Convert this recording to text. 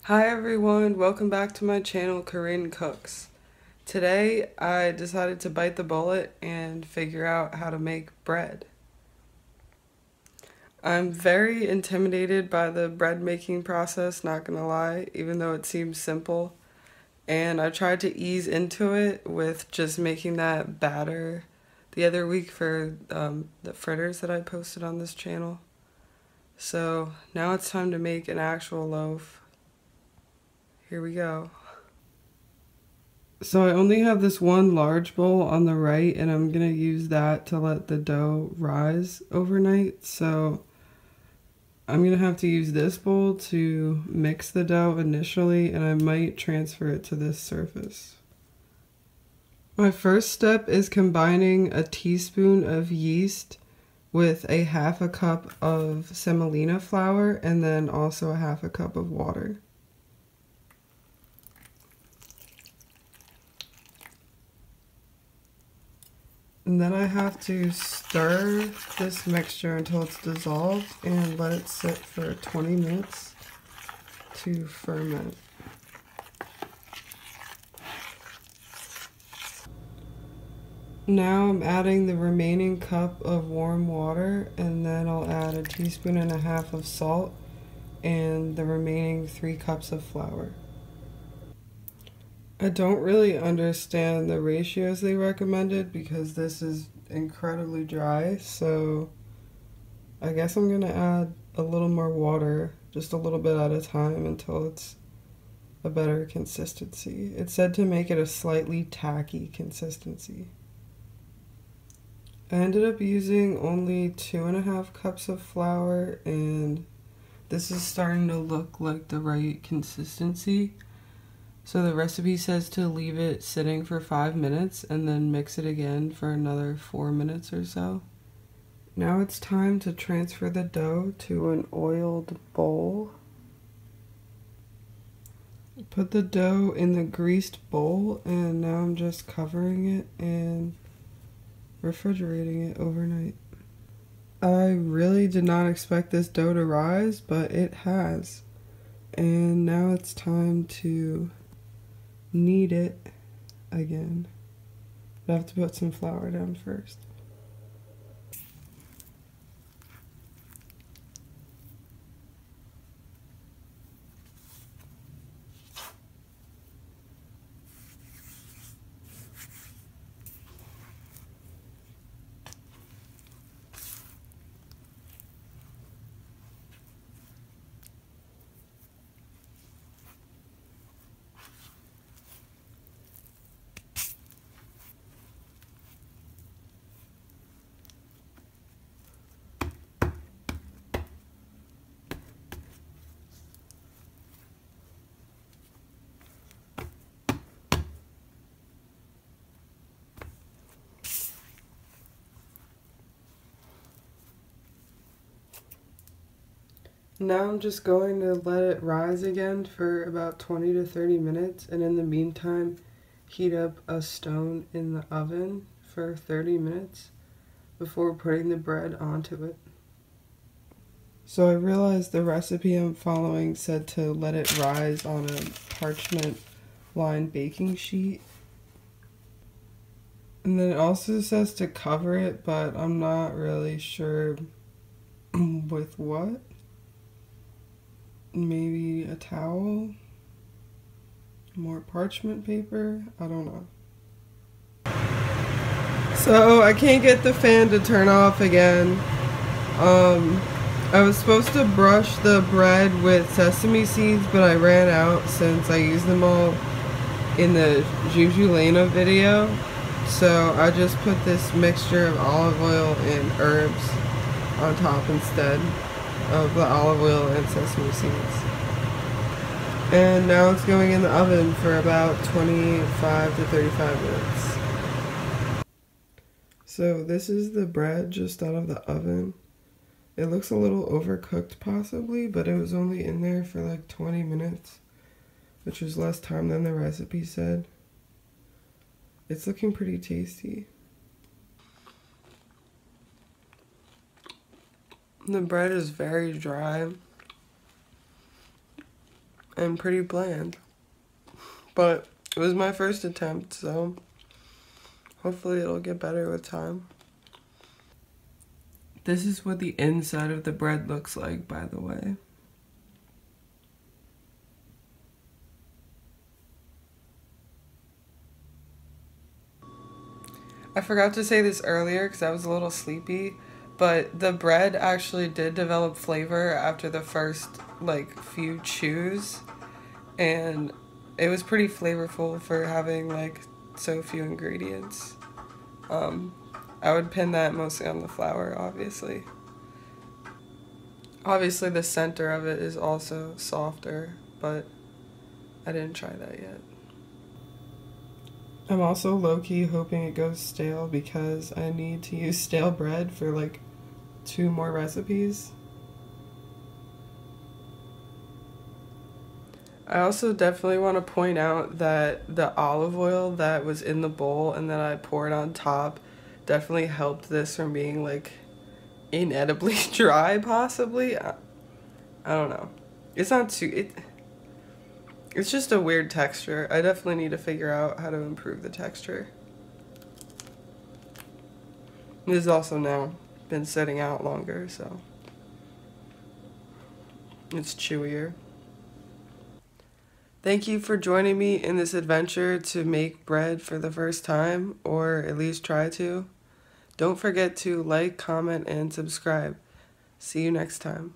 Hi everyone, welcome back to my channel Corinne Cooks. Today I decided to bite the bullet and figure out how to make bread. I'm very intimidated by the bread making process, not gonna lie, even though it seems simple. And I tried to ease into it with just making that batter the other week for the fritters that I posted on this channel. So now it's time to make an actual loaf. Here we go. So I only have this one large bowl on the right, and I'm going to use that to let the dough rise overnight. So I'm going to have to use this bowl to mix the dough initially, and I might transfer it to this surface. My first step is combining a teaspoon of yeast with a half a cup of semolina flour and then also a half a cup of water. And then I have to stir this mixture until it's dissolved and let it sit for 20 minutes to ferment. Now I'm adding the remaining cup of warm water, and then I'll add a teaspoon and a half of salt and the remaining 3 cups of flour. I don't really understand the ratios they recommended because this is incredibly dry, so I guess I'm gonna add a little more water, just a little bit at a time until it's a better consistency. It said to make it a slightly tacky consistency. I ended up using only 2.5 cups of flour, and this is starting to look like the right consistency. So the recipe says to leave it sitting for 5 minutes and then mix it again for another 4 minutes or so. Now it's time to transfer the dough to an oiled bowl. Put the dough in the greased bowl, and now I'm just covering it and refrigerating it overnight. I really did not expect this dough to rise, but it has. And now it's time to knead it again. I have to put some flour down first. Now I'm just going to let it rise again for about 20 to 30 minutes, and in the meantime heat up a stone in the oven for 30 minutes before putting the bread onto it. So I realized the recipe I'm following said to let it rise on a parchment lined baking sheet. And then it also says to cover it, but I'm not really sure with what. Maybe a towel? More parchment paper? I don't know. So I can't get the fan to turn off again. I was supposed to brush the bread with sesame seeds, but I ran out since I used them all in the Jujulena video. So I just put this mixture of olive oil and herbs on top instead of the olive oil and sesame seeds. And now it's going in the oven for about 25 to 35 minutes. So this is the bread just out of the oven. It looks a little overcooked possibly, but it was only in there for like 20 minutes, which was less time than the recipe said. It's looking pretty tasty. The bread is very dry. and pretty bland. But it was my first attempt, so hopefully it'll get better with time. This is what the inside of the bread looks like, by the way. I forgot to say this earlier because I was a little sleepy, but the bread actually did develop flavor after the first like few chews, and it was pretty flavorful for having like so few ingredients. I would pin that mostly on the flour, obviously. Obviously the center of it is also softer, but I didn't try that yet. I'm also low-key hoping it goes stale because I need to use stale bread for like 2 more recipes. I also definitely want to point out that the olive oil that was in the bowl and that I poured on top definitely helped this from being like inedibly dry, possibly. I don't know. It's not too... It's just a weird texture. I definitely need to figure out how to improve the texture. This has also now been sitting out longer, so it's chewier. Thank you for joining me in this adventure to make bread for the first time, or at least try to. Don't forget to like, comment, and subscribe. See you next time.